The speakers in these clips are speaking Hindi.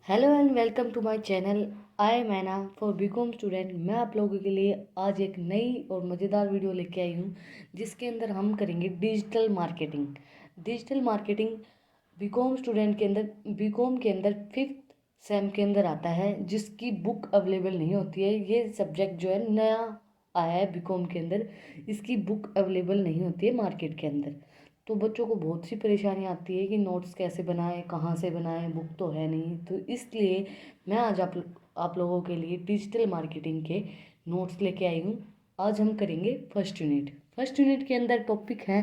Hello and welcome to my channel. I am Aina for BCom student. मैं आप लोगों के लिए आज एक नई और मज़ेदार वीडियो लेके आई हूँ जिसके अंदर हम करेंगे digital marketing. Digital marketing BCom student के अंदर बीकॉम के अंदर फिफ्थ सेम के अंदर आता है, जिसकी बुक अवेलेबल नहीं होती है। ये सब्जेक्ट जो है नया आया है बीकॉम के अंदर, इसकी बुक अवेलेबल नहीं होती है मार्केट के अंदर। तो बच्चों को बहुत सी परेशानी आती है कि नोट्स कैसे बनाएं, कहाँ से बनाएं, बुक तो है नहीं। तो इसलिए मैं आज आप लोगों के लिए डिजिटल मार्केटिंग के नोट्स लेके आई हूँ। आज हम करेंगे फर्स्ट यूनिट के अंदर टॉपिक है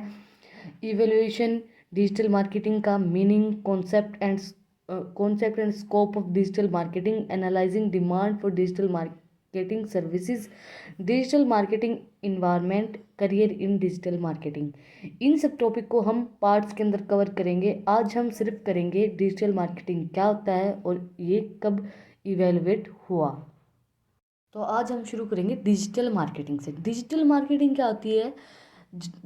इवेल्युएशन डिजिटल मार्केटिंग का meaning, concept and scope of digital marketing, analysing demand for digital marketing services, digital marketing environment, career in digital marketing. इन सब टॉपिक को हम पार्ट्स के अंदर कवर करेंगे। आज हम सिर्फ करेंगे डिजिटल मार्केटिंग क्या होता है और ये कब इवेलुएट हुआ। तो आज हम शुरू करेंगे डिजिटल मार्केटिंग से। डिजिटल मार्केटिंग क्या होती है?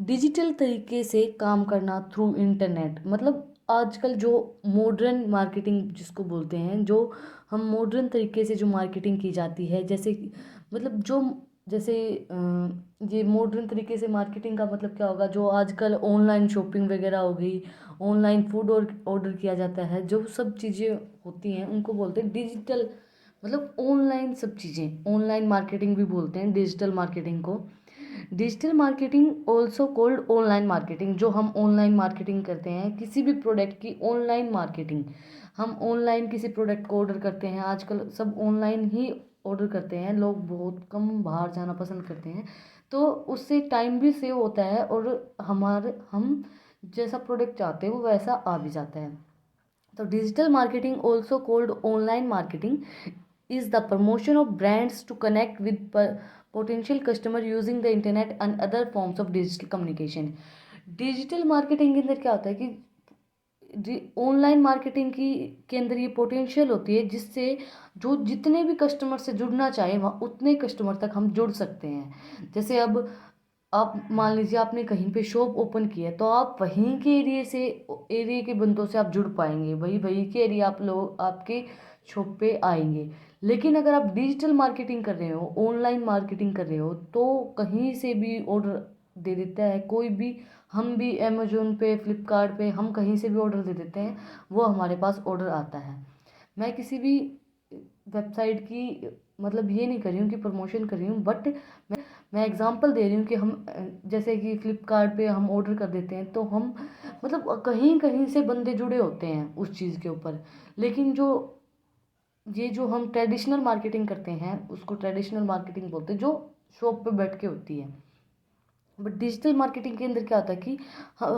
डिजिटल तरीके से काम करना थ्रू इंटरनेट। मतलब आजकल जो मॉडर्न मार्केटिंग जिसको बोलते हैं, जो हम मॉडर्न तरीके से जो मार्केटिंग की जाती है, जैसे मतलब जो जैसे ये मॉडर्न तरीके से मार्केटिंग का मतलब क्या होगा? जो आजकल ऑनलाइन शॉपिंग वगैरह हो गई, ऑनलाइन फूड और ऑर्डर किया जाता है, जो सब चीज़ें होती हैं उनको बोलते हैं डिजिटल। मतलब ऑनलाइन सब चीज़ें, ऑनलाइन मार्केटिंग भी बोलते हैं डिजिटल मार्केटिंग को। Digital marketing also cold online marketing. जो हम ऑनलाइन मार्केटिंग करते हैं किसी भी प्रोडक्ट की, ऑनलाइन मार्केटिंग। हम ऑनलाइन किसी प्रोडक्ट को ऑर्डर करते हैं, आजकल सब ऑनलाइन ही ऑर्डर करते हैं, लोग बहुत कम बाहर जाना पसंद करते हैं। तो उससे टाइम भी सेव होता है और हम जैसा प्रोडक्ट चाहते हैं वो वैसा आ भी जाता है। तो digital marketing also cold online marketing is the promotion of brands to connect with potential customer using the internet and other forms of digital communication। Digital marketing के अंदर क्या होता है कि ऑनलाइन मार्केटिंग की के अंदर ये पोटेंशियल होती है जिससे जो जितने भी कस्टमर से जुड़ना चाहे वहाँ उतने कस्टमर तक हम जुड़ सकते हैं। जैसे अब आप मान लीजिए आपने कहीं पे शॉप ओपन की है, तो आप वहीं के एरिया के बंदों से आप जुड़ पाएंगे, वही वही के एरिया आप लोग आपके शॉप पे आएंगे। लेकिन अगर आप डिजिटल मार्केटिंग कर रहे हो, ऑनलाइन मार्केटिंग कर रहे हो, तो कहीं से भी ऑर्डर दे देता है कोई भी। हम भी अमेजोन पे, फ्लिपकार्ट पे, हम कहीं से भी ऑर्डर दे देते हैं, वो हमारे पास ऑर्डर आता है। मैं किसी भी वेबसाइट की मतलब ये नहीं कर रही हूँ कि प्रमोशन कर रही हूँ, बट मैं एग्जांपल दे रही हूँ कि हम जैसे कि फ्लिपकार्ट पे हम ऑर्डर कर देते हैं, तो हम मतलब कहीं कहीं से बंदे जुड़े होते हैं उस चीज़ के ऊपर। लेकिन जो हम ट्रेडिशनल मार्केटिंग करते हैं उसको ट्रेडिशनल मार्केटिंग बोलते हैं, जो शॉप पे बैठ के होती है। बट डिजिटल मार्केटिंग के अंदर क्या होता है कि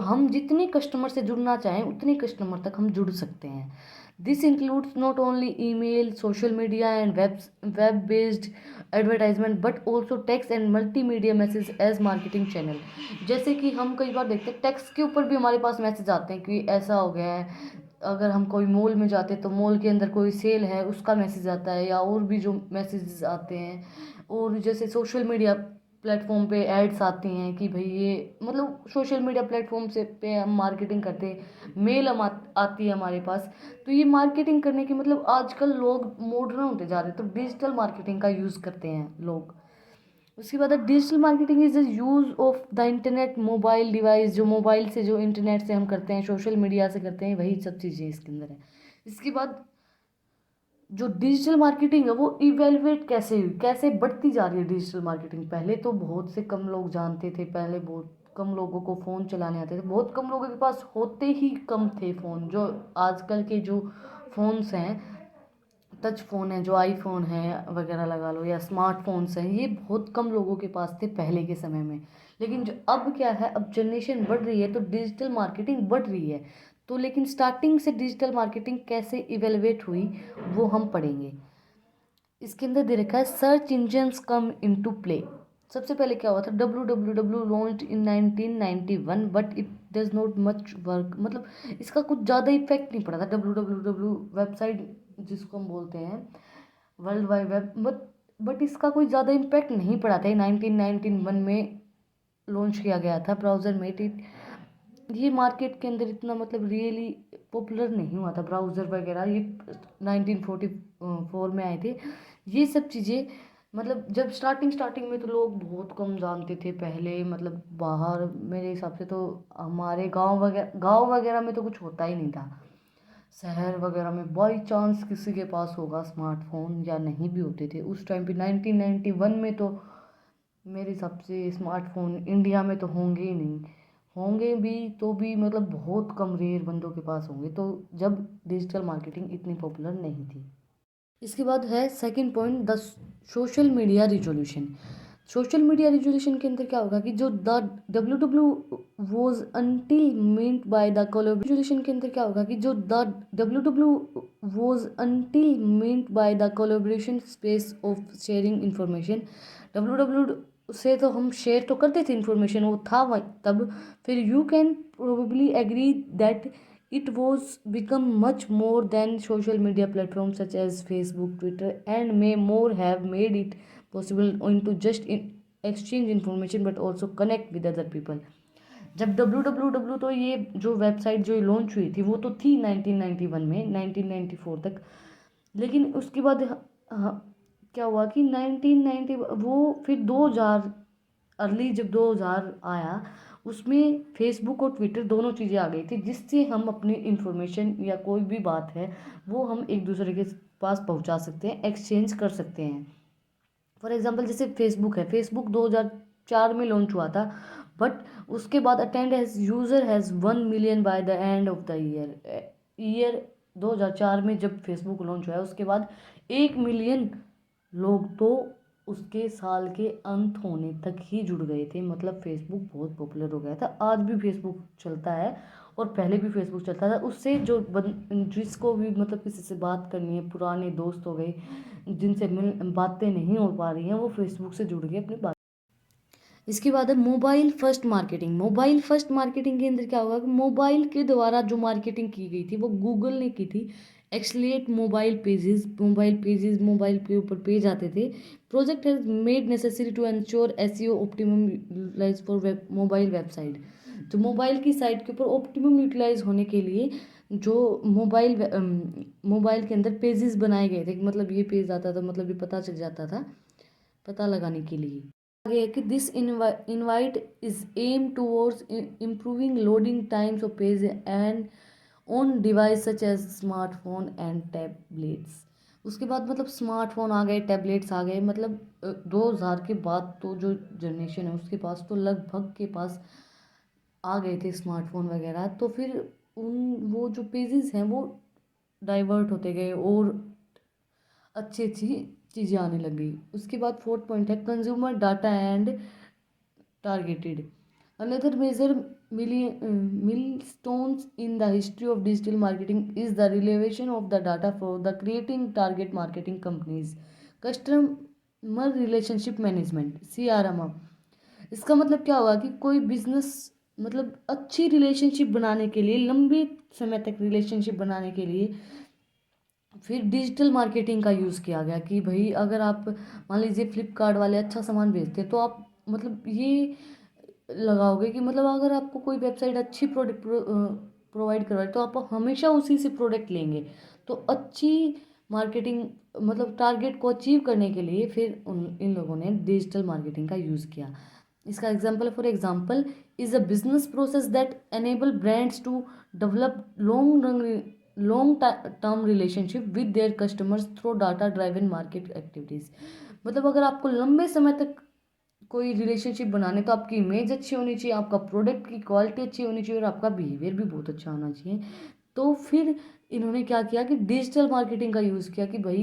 हम जितने कस्टमर से जुड़ना चाहें उतने कस्टमर तक हम जुड़ सकते हैं। This includes not only email, social media and web based advertisement but also text and multimedia message as marketing channel. जैसे कि हम कई बार देखते हैं टेक्स्ट के ऊपर भी हमारे पास मैसेज आते हैं कि ऐसा हो गया है। अगर हम कोई मॉल में जाते हैं तो मॉल के अंदर कोई सेल है उसका मैसेज आता है, या और भी जो मैसेजेस आते हैं। और जैसे सोशल मीडिया प्लेटफॉर्म पे एड्स आती हैं कि भाई ये मतलब सोशल मीडिया प्लेटफॉर्म से पे हम मार्केटिंग करते हैं, मेल आती है हमारे पास। तो ये मार्केटिंग करने की मतलब आजकल लोग मॉडर्न होते जा रहे हैं, तो डिजिटल मार्केटिंग का यूज़ करते हैं लोग। उसके बाद digital marketing is the use of the internet mobile device. जो मोबाइल से, जो इंटरनेट से हम करते हैं, सोशल मीडिया से करते हैं, वही सब चीज़ें इसके अंदर है। इसके बाद जो डिजिटल मार्केटिंग है वो इवेलुएट कैसे हुई, कैसे बढ़ती जा रही है डिजिटल मार्केटिंग। पहले तो बहुत से कम लोग जानते थे, पहले बहुत कम लोगों को फ़ोन चलाने आते थे, बहुत कम लोगों के पास होते ही कम थे फ़ोन। जो आजकल के जो फ़ोन्स हैं, टच फ़ोन है, जो आईफोन है वगैरह लगा लो, या स्मार्टफोन्स हैं, ये बहुत कम लोगों के पास थे पहले के समय में। लेकिन जो अब क्या है, अब जनरेशन बढ़ रही है तो डिजिटल मार्केटिंग बढ़ रही है। तो लेकिन स्टार्टिंग से डिजिटल मार्केटिंग कैसे इवेलुएट हुई वो हम पढ़ेंगे। इसके अंदर दे रखा है search engines come into play. सबसे पहले क्या हुआ था? www launched in 1991 but it does not much work. मतलब इसका कुछ ज़्यादा इफेक्ट नहीं पड़ा था। www वेबसाइट जिसको हम बोलते हैं, वर्ल्ड वाइड वेब, बट इसका कोई ज़्यादा इम्पैक्ट नहीं पड़ा था। 1991 में लॉन्च किया गया था, ब्राउज़र मेड इट ये मार्केट के अंदर इतना मतलब रियली पॉपुलर नहीं हुआ था। ब्राउज़र वगैरह ये 1944 में आए थे। ये सब चीज़ें मतलब जब स्टार्टिंग में तो लोग बहुत कम जानते थे पहले, मतलब बाहर मेरे हिसाब से तो हमारे गांव वगैरह में तो कुछ होता ही नहीं था। शहर वगैरह में बाई चांस किसी के पास होगा स्मार्टफोन, या नहीं भी होते थे उस टाइम पे। 1991 में तो मेरे हिसाब से स्मार्टफोन इंडिया में तो होंगे ही नहीं। होंगे भी तो भी मतलब बहुत कम रेयर बंदों के पास होंगे, तो जब डिजिटल मार्केटिंग इतनी पॉपुलर नहीं थी। इसके बाद है second point, the social media resolution. Social media resolution के अंदर क्या होगा कि जो the W was until meant by the collaboration के अंदर क्या होगा कि जो the W was until meant by the collaboration space of sharing information. से तो हम शेयर तो करते थे इंफॉर्मेशन, वो था तब। फिर you can probably agree that it was become much more than social media platforms such as Facebook, Twitter, and may more have made it possible to just exchange information but also connect with other people. जब www तो ये जो वेबसाइट जो लॉन्च हुई थी वो तो थी 1991 में 1994 तक। लेकिन उसके बाद क्या हुआ कि 1990 वो फिर 2000 अर्ली जब 2000 आया उसमें फेसबुक और ट्विटर दोनों चीज़ें आ गई थी, जिससे हम अपनी इंफॉर्मेशन या कोई भी बात है वो हम एक दूसरे के पास पहुंचा सकते हैं, एक्सचेंज कर सकते हैं। फॉर एग्जांपल जैसे फेसबुक है, फेसबुक 2004 में लॉन्च हुआ था, बट उसके बाद attend has user has 1 million by the end of the year 2004 में जब फेसबुक लॉन्च हुआ उसके बाद 1 मिलियन लोग तो उसके साल के अंत होने तक ही जुड़ गए थे। मतलब फेसबुक बहुत पॉपुलर हो गया था। आज भी फेसबुक चलता है और पहले भी फेसबुक चलता था। उससे जो जिसको भी मतलब किसी से बात करनी है, पुराने दोस्त हो गए जिनसे बातें नहीं हो पा रही हैं, वो फेसबुक से जुड़ गए अपनी बात। इसके बाद है mobile first marketing. Mobile first marketing के अंदर क्या होगा कि मोबाइल के द्वारा जो मार्केटिंग की गई थी वो गूगल ने की थी। एक्सलेट मोबाइल के ऊपर पेज आते थे। Project has made necessary to ensure SEO optimum utilize for mobile website. तो मोबाइल की साइट के ऊपर ऑप्टिमम यूटिलाइज होने के लिए जो मोबाइल के अंदर पेजेस बनाए गए थे, मतलब ये पेज आता था, मतलब ये पता चल जाता था पता लगाने के लिए। आगे है कि this invite is aim towards improving loading times of page and on device such as smartphone and tablets. उसके बाद मतलब स्मार्टफोन आ गए, टैबलेट्स आ गए, मतलब 2000 के बाद तो जो जनरेशन है उसके पास तो लगभग के पास आ गए थे स्मार्टफोन वगैरह। तो फिर उन वो जो पेजेस हैं वो डाइवर्ट होते गए और अच्छी अच्छी चीज़ें आने लग गई। उसके बाद फोर्थ पॉइंट है consumer data and targeted. Another major milestones in the history of digital marketing is the revelation of the data for the creating target marketing companies customer relationship management CRM। इसका मतलब क्या होगा कि कोई बिजनेस मतलब अच्छी रिलेशनशिप बनाने के लिए, लंबे समय तक रिलेशनशिप बनाने के लिए फिर डिजिटल मार्केटिंग का यूज़ किया गया कि भाई अगर आप मान लीजिए फ्लिपकार्ट वाले अच्छा सामान बेचते हैं तो आप मतलब ये लगाओगे कि मतलब अगर आपको कोई वेबसाइट अच्छी प्रोडक्ट प्रोवाइड करवाए तो आप हमेशा उसी से प्रोडक्ट लेंगे। तो अच्छी मार्केटिंग मतलब टारगेट को अचीव करने के लिए फिर इन लोगों ने डिजिटल मार्केटिंग का यूज़ किया। इसका example for example is a business process that enable brands to develop long term relationship with their customers through data driven market activities. मतलब अगर आपको लंबे समय तक कोई रिलेशनशिप बनाने तो आपकी इमेज अच्छी होनी चाहिए, आपका प्रोडक्ट की क्वालिटी अच्छी होनी चाहिए और आपका बिहेवियर भी बहुत अच्छा होना चाहिए। तो फिर इन्होंने क्या किया कि डिजिटल मार्केटिंग का यूज़ किया कि भाई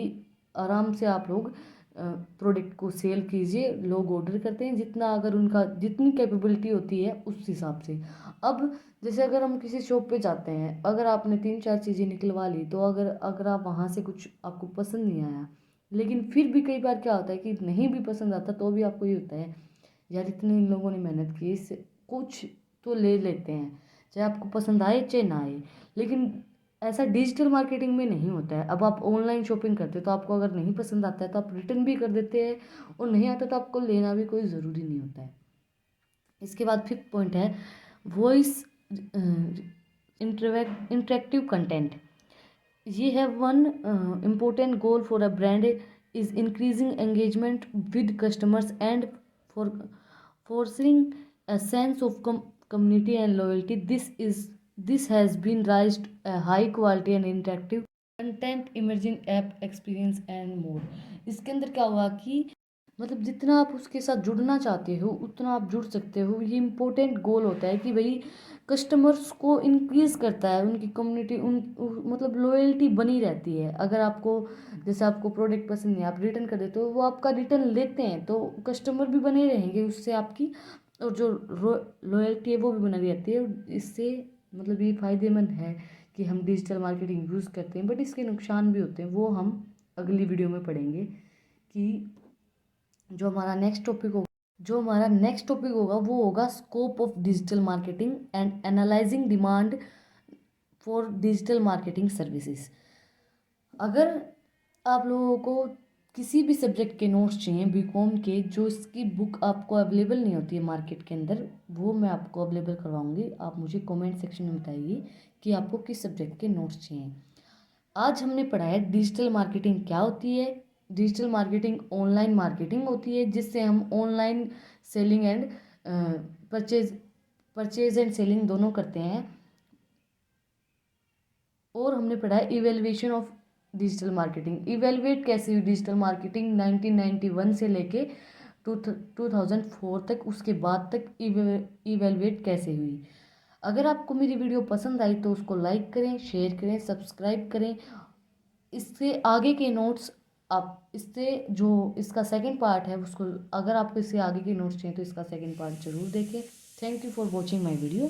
आराम से आप लोग प्रोडक्ट को सेल कीजिए। लोग ऑर्डर करते हैं जितना, अगर उनका जितनी कैपेबिलिटी होती है उस हिसाब से। अब जैसे अगर हम किसी शॉप पे जाते हैं, अगर आपने 3-4 चीज़ें निकलवा ली तो अगर अगर आप वहाँ से कुछ आपको पसंद नहीं आया, लेकिन फिर भी कई बार क्या होता है कि नहीं भी पसंद आता तो भी आपको ये होता है यार इतने इन लोगों ने मेहनत की, इससे कुछ तो ले लेते हैं, चाहे आपको पसंद आए चाहे ना आए। लेकिन ऐसा डिजिटल मार्केटिंग में नहीं होता है। अब आप ऑनलाइन शॉपिंग करते हो तो आपको अगर नहीं पसंद आता है तो आप रिटर्न भी कर देते हैं, और नहीं आता तो आपको लेना भी कोई ज़रूरी नहीं होता है। इसके बाद फिफ्थ पॉइंट है voice interactive content. Ye have one important goal for a brand is increasing engagement with customers and for fostering a sense of community and loyalty. This has been raised a high quality and interactive content, emerging app experience and more. इसके अंदर क्या हुआ कि मतलब जितना आप उसके साथ जुड़ना चाहते हो उतना आप जुड़ सकते हो। ये इम्पोर्टेंट गोल होता है कि भाई कस्टमर्स को इंक्रीज करता है, उनकी कम्युनिटी मतलब लॉयल्टी बनी रहती है। अगर आपको जैसे आपको प्रोडक्ट पसंद नहीं, आप रिटर्न कर देते हो, वो आपका रिटर्न लेते हैं तो कस्टमर भी बने रहेंगे उससे आपकी, और जो लॉयल्टी है वो भी बनी रहती है। इससे मतलब ये फ़ायदेमंद है कि हम डिजिटल मार्केटिंग यूज़ करते हैं, बट इसके नुकसान भी होते हैं, वो हम अगली वीडियो में पढ़ेंगे। कि जो हमारा नेक्स्ट टॉपिक होगा वो होगा scope of digital marketing and analysing demand for digital marketing services. अगर आप लोगों को किसी भी सब्जेक्ट के नोट्स चाहिए बीकॉम के, जो इसकी बुक आपको अवेलेबल नहीं होती है मार्केट के अंदर, वो मैं आपको अवेलेबल करवाऊंगी। आप मुझे कमेंट सेक्शन में बताइए कि आपको किस सब्जेक्ट के नोट्स चाहिए। आज हमने पढ़ा है डिजिटल मार्केटिंग क्या होती है। डिजिटल मार्केटिंग ऑनलाइन मार्केटिंग होती है जिससे हम online selling and purchase and selling दोनों करते हैं। और हमने पढ़ा है evaluation of digital marketing, evaluate कैसे हुई डिजिटल मार्केटिंग 1991 से लेके 2004 तक, उसके बाद तक इवेलुएट कैसे हुई। अगर आपको मेरी वीडियो पसंद आई तो उसको लाइक करें, शेयर करें, सब्सक्राइब करें। इससे आगे के नोट्स आप इससे जो इसका सेकंड पार्ट है उसको, अगर आपको इससे आगे के नोट्स चाहिए तो इसका सेकंड पार्ट जरूर देखें। Thank you for watching my video.